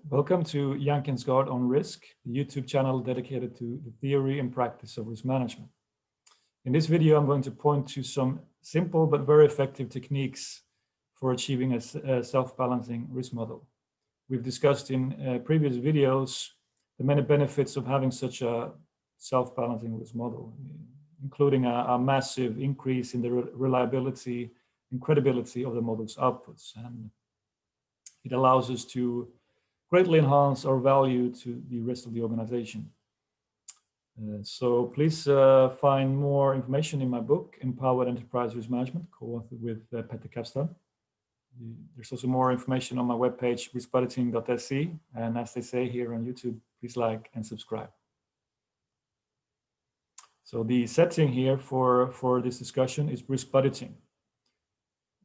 Welcome to Janken's Guard on Risk, the YouTube channel dedicated to the theory and practice of risk management. In this video, I'm going to point to some simple but very effective techniques for achieving a self-balancing risk model. We've discussed in previous videos the many benefits of having such a self-balancing risk model, including a massive increase in the reliability and credibility of the model's outputs. And it allows us to greatly enhance our value to the rest of the organization. So please find more information in my book, Empowered Enterprise Risk Management, co-authored with Petter Kapstad. There's also more information on my webpage, riskbudgeting.se. And as they say here on YouTube, please like and subscribe. So the setting here for this discussion is risk budgeting,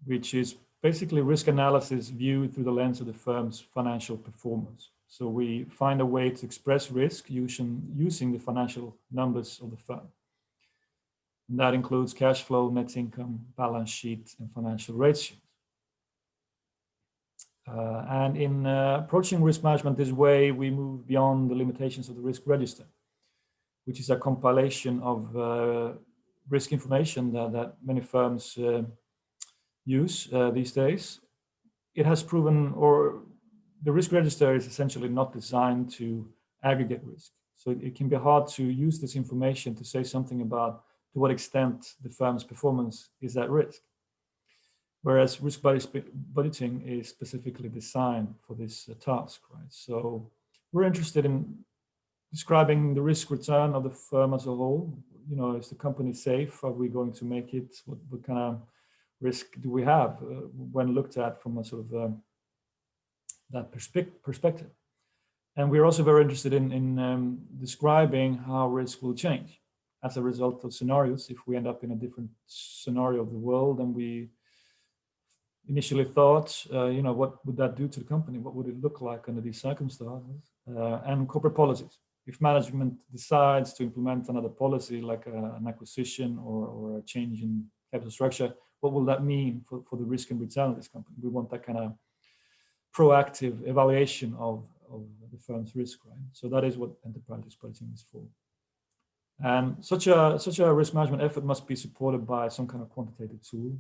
which is basically risk analysis viewed through the lens of the firm's financial performance. So we find a way to express risk using the financial numbers of the firm. And that includes cash flow, net income, balance sheet, and financial ratios. And in approaching risk management this way, we move beyond the limitations of the risk register, which is a compilation of risk information that many firms use these days. It has proven, or the risk register is essentially not designed to aggregate risk. So it can be hard to use this information to say something about to what extent the firm's performance is at risk. Whereas risk budgeting is specifically designed for this task, right? So we're interested in describing the risk return of the firm as a whole. You know, is the company safe? Are we going to make it? What kind of risk do we have when looked at from a sort of that perspective? And we're also very interested in describing how risk will change as a result of scenarios. If we end up in a different scenario of the world than we initially thought, you know, what would that do to the company? What would it look like under these circumstances? And corporate policies. If management decides to implement another policy like an acquisition or a change in capital structure, what will that mean for the risk and return of this company? We want that kind of proactive evaluation of the firm's risk, right? So that is what enterprise risk budgeting is for. And such a risk management effort must be supported by some kind of quantitative tool.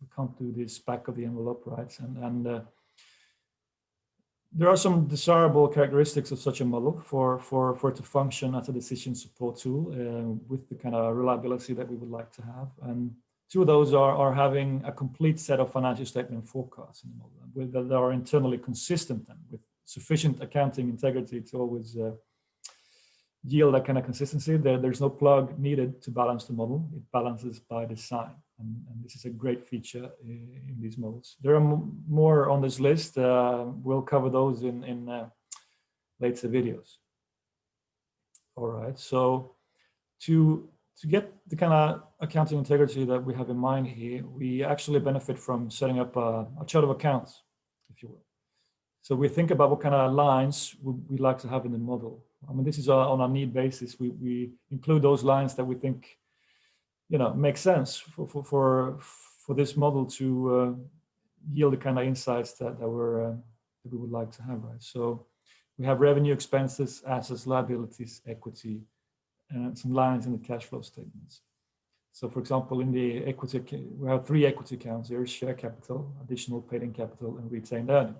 We can't do this back of the envelope, right? And there are some desirable characteristics of such a model for it to function as a decision support tool with the kind of reliability that we would like to have. And two of those are having a complete set of financial statement forecasts in the model that are internally consistent and with sufficient accounting integrity to always yield that kind of consistency. There's no plug needed to balance the model. It balances by design. And this is a great feature in these models. There are more on this list. We'll cover those in later videos. All right, so to get the kind of accounting integrity that we have in mind here, we actually benefit from setting up a chart of accounts, if you will. So we think about what kind of lines we'd like to have in the model. I mean, this is on a need basis. We include those lines that we think, you know, make sense for this model to yield the kind of insights that we would like to have, right? So we have revenue, expenses, assets, liabilities, equity, and some lines in the cash flow statements. So for example, in the equity, we have three equity accounts here: share capital, additional paid-in capital, and retained earnings.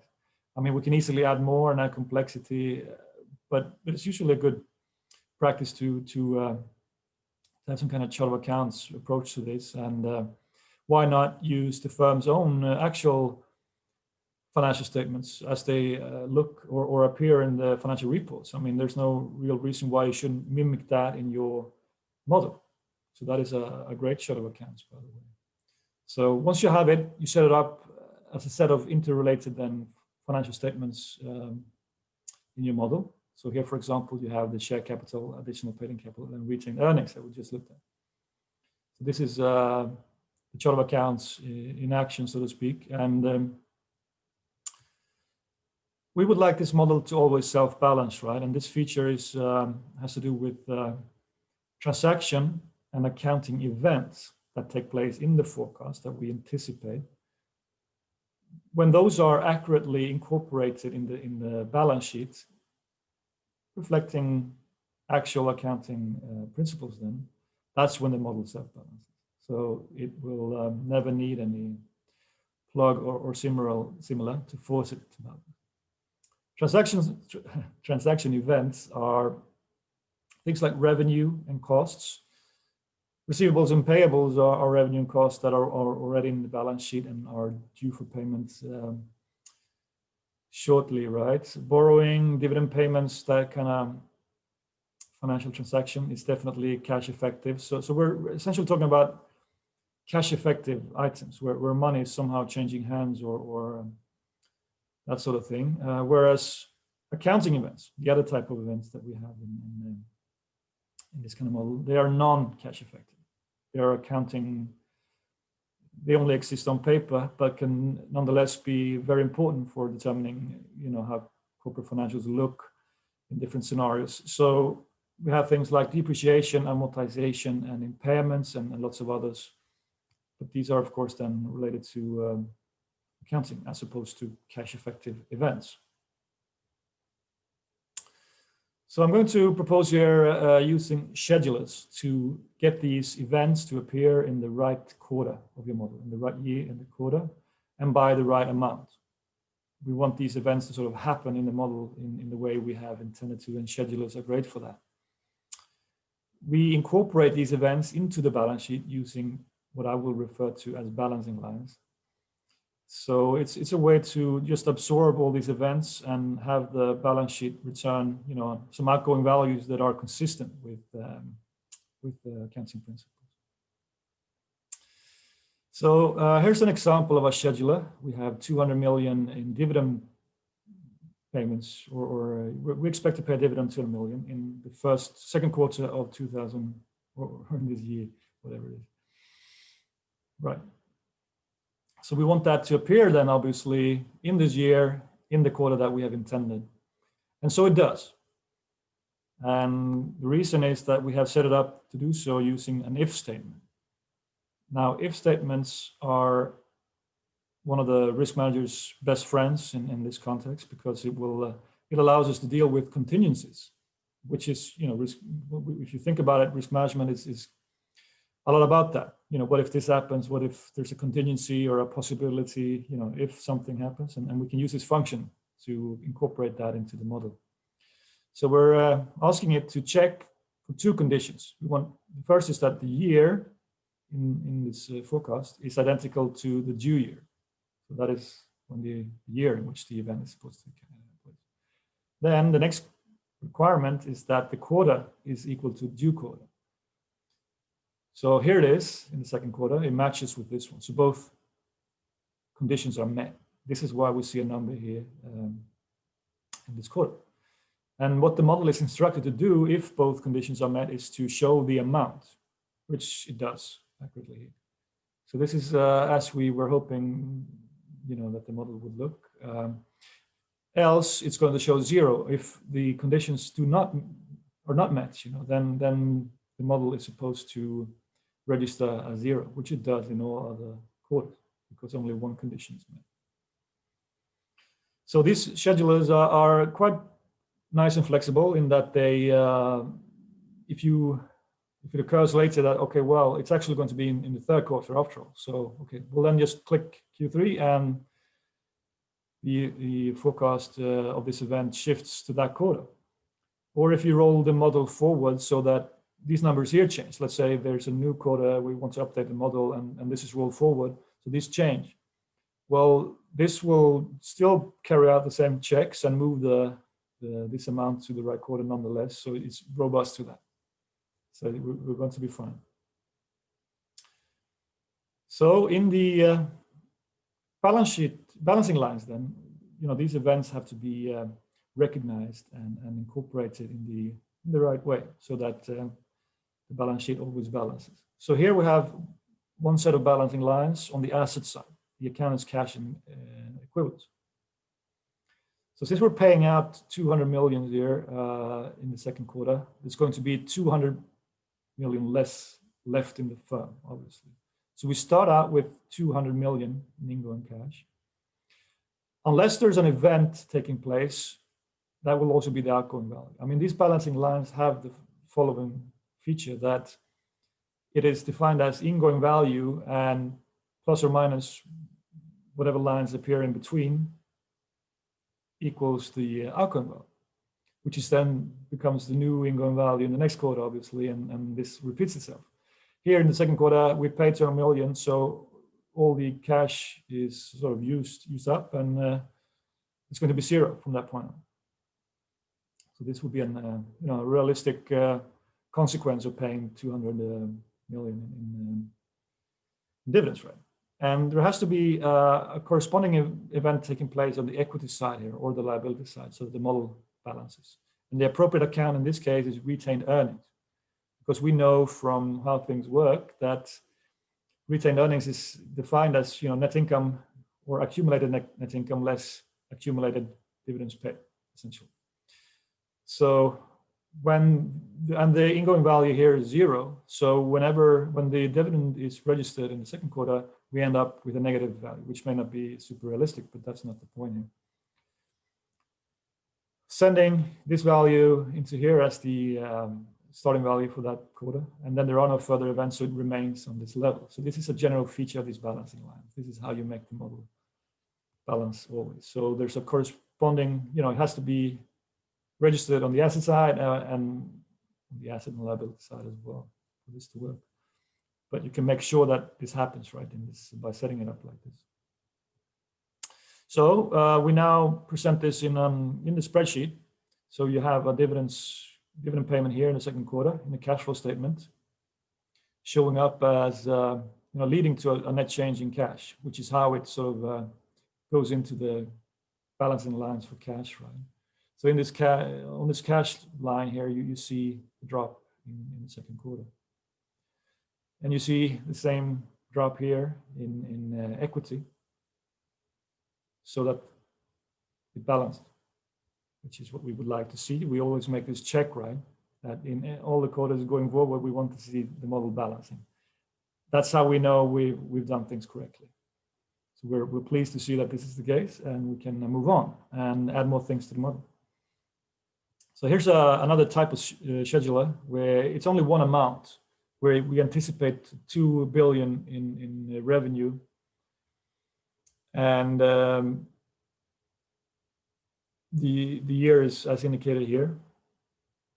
I mean, we can easily add more and add complexity, but it's usually a good practice to have some kind of chart of accounts approach to this. And why not use the firm's own actual financial statements as they look or appear in the financial reports? I mean, there's no real reason why you shouldn't mimic that in your model. So that is a great chart of accounts, by the way. So once you have it, you set it up as a set of interrelated then financial statements in your model. So here, for example, you have the share capital, additional paid-in capital, and retained earnings that we just looked at. So this is the chart of accounts in action, so to speak. And we would like this model to always self-balance, right? And this feature has to do with transaction and accounting events that take place in the forecast that we anticipate when those are accurately incorporated in the balance sheet, reflecting actual accounting principles, then that's when the model self-balances. So it will never need any plug or similar to force it to balance. Transaction events are things like revenue and costs. Receivables and payables are revenue and costs that are already in the balance sheet and are due for payment shortly, right? Borrowing, dividend payments, that kind of financial transaction is definitely cash effective. So we're essentially talking about cash effective items where money is somehow changing hands or that sort of thing. Whereas accounting events, the other type of events that we have in this kind of model, they are non-cash effective. They are accounting, they only exist on paper, but can nonetheless be very important for determining, how corporate financials look in different scenarios. So we have things like depreciation, amortization, and impairments, and lots of others. But these are, of course, then related to accounting as opposed to cash effective events. So I'm going to propose here using schedulers to get these events to appear in the right quarter of your model, in the right year in the quarter, and by the right amount. We want these events to sort of happen in the model in the way we have intended to, and schedulers are great for that. We incorporate these events into the balance sheet using what I will refer to as balancing lines. So it's a way to just absorb all these events and have the balance sheet return, some outgoing values that are consistent with the accounting principles. So here's an example of a scheduler. We have 200 million in dividend payments, or we expect to pay a dividend 200 million in the second quarter of 2000, or in this year, whatever it is. Right. So we want that to appear then, obviously, in this year, in the quarter that we have intended. And so it does. And the reason is that we have set it up to do so using an if statement. Now, if statements are one of the risk manager's best friends in this context, because it allows us to deal with contingencies, which is, risk. If you think about it, risk management is a lot about that. What if this happens? What if there's a contingency or a possibility, if something happens? And we can use this function to incorporate that into the model. So we're asking it to check for two conditions. The first is that the year in this forecast is identical to the due year. So that is when the year in which the event is supposed to take place. Then the next requirement is that the quarter is equal to due quarter. So here it is in the second quarter, it matches with this one. So both conditions are met. This is why we see a number here in this quarter. And what the model is instructed to do if both conditions are met is to show the amount, which it does accurately here. So this is as we were hoping, that the model would look. Else it's going to show 0. If the conditions are not met, then the model is supposed to register a 0, which it does in all other quarters, because only one condition is met. So these schedulers are quite nice and flexible in that they, if it occurs later that, okay, well, it's actually going to be in the third quarter after all. So, okay, we'll then just click Q3 and the forecast of this event shifts to that quarter. Or if you roll the model forward so that these numbers here change. Let's say there's a new quarter, we want to update the model, and this is rolled forward, so these change. Well, this will still carry out the same checks and move this amount to the right quarter nonetheless, so it's robust to that. So we're going to be fine. So in the balancing lines then, these events have to be recognized and incorporated in the right way, so that the balance sheet always balances. So here we have one set of balancing lines on the asset side, the accountant's cash and equivalents. So since we're paying out 200 million here in the second quarter, there's going to be 200 million less left in the firm, obviously. So we start out with 200 million in ingoing cash. unless there's an event taking place, that will also be the outgoing value. I mean, these balancing lines have the following feature, that it is defined as ingoing value and plus or minus whatever lines appear in between equals the outgoing value, which is then becomes the new ingoing value in the next quarter, obviously, and this repeats itself. Here in the second quarter, we paid 200 million, so all the cash is sort of used up, and it's going to be zero from that point on. So this would be a realistic consequence of paying 200 million in dividends, right? And there has to be a corresponding event taking place on the equity side here, or the liability side, so the model balances. And the appropriate account in this case is retained earnings, because we know from how things work that retained earnings is defined as net income or accumulated net income less accumulated dividends paid, essentially. So when the ingoing value here is zero, so when the dividend is registered in the second quarter, we end up with a negative value, which may not be super realistic, but that's not the point here. Sending this value into here as the starting value for that quarter, and then there are no further events, so it remains on this level. So this is a general feature of these balancing lines. This is how you make the model balance always. So there's a corresponding, it has to be registered on the asset side and the asset and liability side as well for this to work. But you can make sure that this happens, right, by setting it up like this. So we now present this in the spreadsheet. So you have a dividend payment here in the second quarter in the cash flow statement, showing up as leading to a net change in cash, which is how it sort of goes into the balancing lines for cash, right? So in this on this cash line here, you see the drop in the second quarter, and you see the same drop here in equity, so that it balanced, which is what we would like to see. We always make this check, right? That in all the quarters going forward, we want to see the model balancing. That's how we know we've done things correctly. So we're pleased to see that this is the case, and we can move on and add more things to the model. So here's another type of scheduler where it's only one amount, where we anticipate 2 billion in revenue, and the year is as indicated here.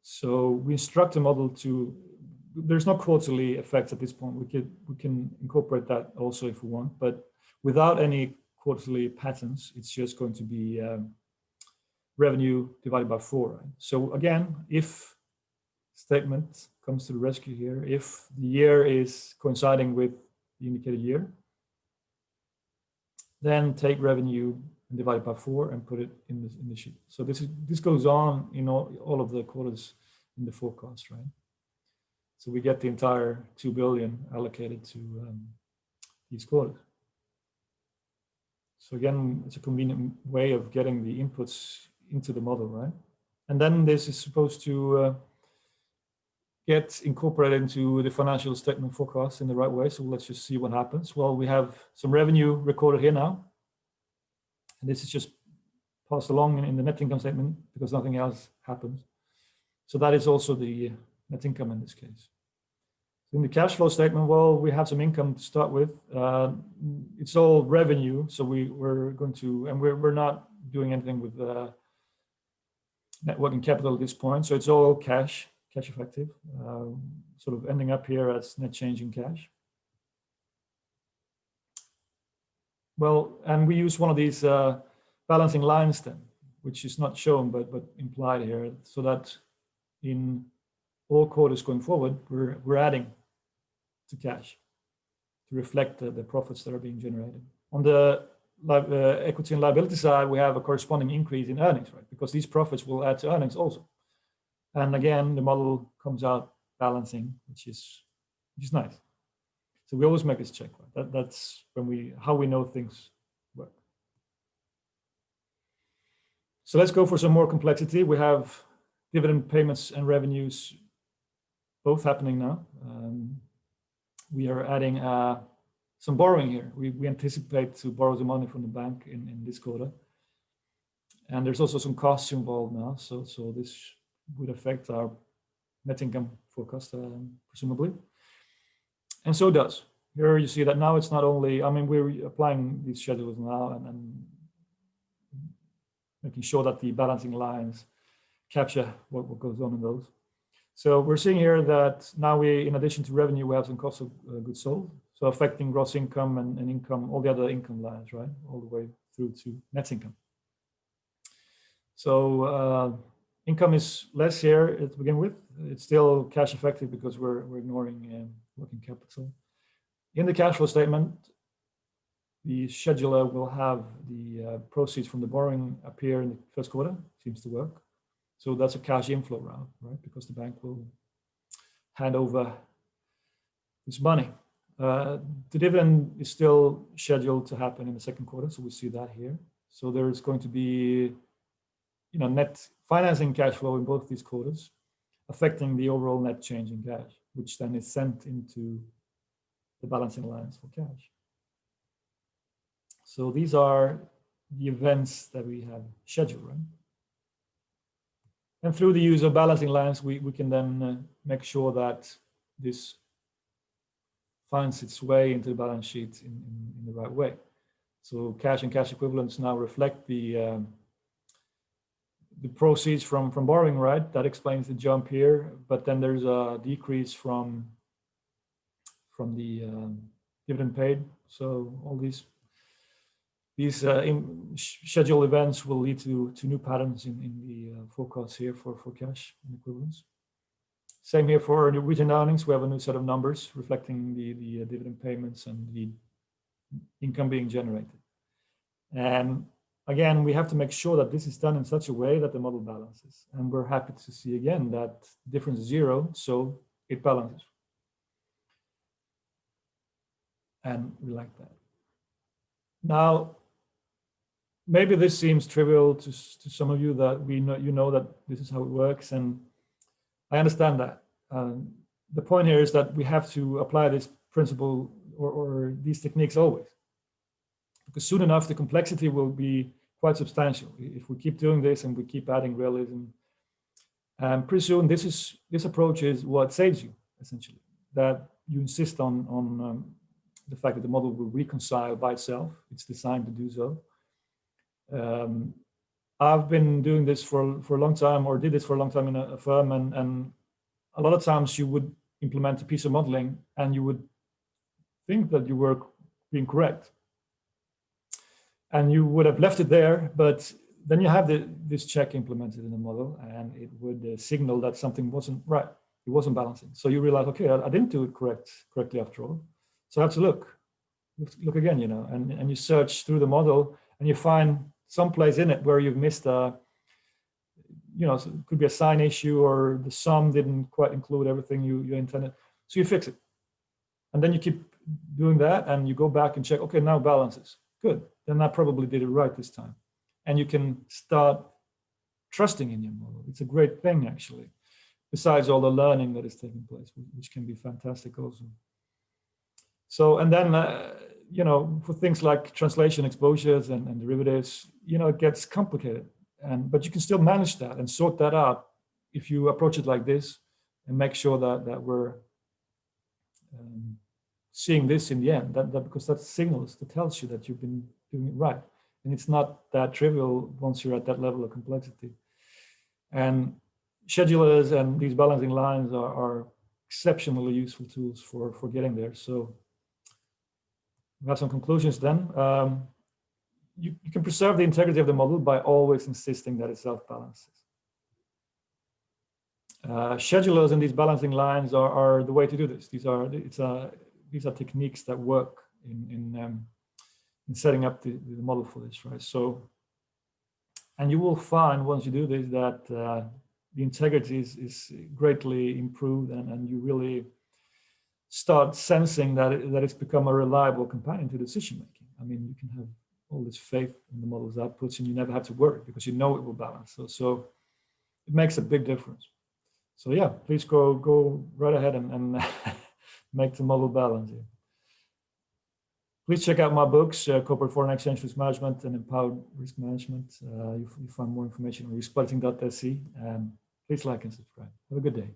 So we instruct the model to. There's no quarterly effects at this point. We can incorporate that also if we want, but without any quarterly patterns, it's just going to be revenue divided by 4, right? So again, if statement comes to the rescue here, if the year is coinciding with the indicated year, then take revenue and divide it by 4 and put it in the sheet. So this goes on in all of the quarters in the forecast, right? So we get the entire 2 billion allocated to these quarters. So again, it's a convenient way of getting the inputs into the model, right? And then this is supposed to get incorporated into the financial statement forecast in the right way. So let's just see what happens. Well, we have some revenue recorded here now, and this is just passed along in the net income statement because nothing else happens. So that is also the net income in this case. In the cash flow statement, well, we have some income to start with. It's all revenue, so we're going to, and we're not doing anything with net working capital at this point. So it's all cash effective, sort of ending up here as net change in cash. Well, and we use one of these balancing lines then, which is not shown but implied here, so that in all quarters going forward, we're adding to cash to reflect the profits that are being generated. On the equity and liability side, we have a corresponding increase in earnings, right? Because these profits will add to earnings also. And again, the model comes out balancing, which is nice. So we always make this check, right? That's how we know things work. So let's go for some more complexity. We have dividend payments and revenues both happening now. We are adding some borrowing here. We anticipate to borrow the money from the bank in this quarter. And there's also some costs involved now. So this would affect our net income forecast, presumably. And so it does. Here you see that now it's not only, I mean, we're applying these schedules now and making sure that the balancing lines capture what goes on in those. So we're seeing here that now we, in addition to revenue, we have some cost of goods sold. So affecting gross income and income, all the other income lines, right? All the way through to net income. So income is less here to begin with. It's still cash effective because we're ignoring working capital. In the cash flow statement, the scheduler will have the proceeds from the borrowing appear in the first quarter. Seems to work. So that's a cash inflow route, right? Because the bank will hand over this money. The dividend is still scheduled to happen in the second quarter, so we see that here. So there's going to be, net financing cash flow in both these quarters, affecting the overall net change in cash, which then is sent into the balancing lines for cash. So these are the events that we have scheduled, right? And through the use of balancing lines, we can then make sure that this finds its way into the balance sheet in the right way. So cash and cash equivalents now reflect the proceeds from borrowing, right? That explains the jump here. But then there's a decrease from the dividend paid. So all these scheduled events will lead to new patterns in the forecasts here for cash and equivalents. Same here for the retained earnings. We have a new set of numbers reflecting the dividend payments and the income being generated. And again, we have to make sure that this is done in such a way that the model balances. And we're happy to see again that difference is 0, so it balances. And we like that. Now, maybe this seems trivial to some of you, that you know that this is how it works, and I understand that. The point here is that we have to apply this principle or these techniques always, because soon enough the complexity will be quite substantial if we keep doing this and we keep adding realism. And pretty soon this approach is what saves you, essentially. That you insist on the fact that the model will reconcile by itself. It's designed to do so. I've been doing this for a long time, or did this for a long time in a firm, and a lot of times you would implement a piece of modeling and you would think that you were being correct. And you would have left it there, but then you have this check implemented in the model, and it would signal that something wasn't right. It wasn't balancing. So you realize, okay, I didn't do it correctly after all. So I have to look again, and you search through the model and you find some place in it where you've missed so it could be a sign issue, or the sum didn't quite include everything you intended. So you fix it. And then you keep doing that and you go back and check, okay, now balances. Good. Then I probably did it right this time. And you can start trusting in your model. It's a great thing, actually, besides all the learning that is taking place, which can be fantastic also. So, and then, for things like translation exposures and derivatives, it gets complicated. But you can still manage that and sort that out if you approach it like this and make sure that we're seeing this in the end, because that signals, that tells you that you've been doing it right. And it's not that trivial once you're at that level of complexity. And schedulers and these balancing lines are exceptionally useful tools for getting there. So we have some conclusions then. You can preserve the integrity of the model by always insisting that it self-balances. Schedulers and these balancing lines are the way to do this. These are techniques that work in setting up the model for this, right? So, and you will find once you do this that the integrity is greatly improved, and you really start sensing that it's become a reliable companion to decision making. I mean, you can have all this faith in the model's outputs, and you never have to worry because you know it will balance. So it makes a big difference. So yeah, please go right ahead and make the model balance here. Please check out my books, Corporate Foreign Exchange Risk Management and Empowered Risk Management. You find more information on riskbudgeting.se. Please like and subscribe. Have a good day.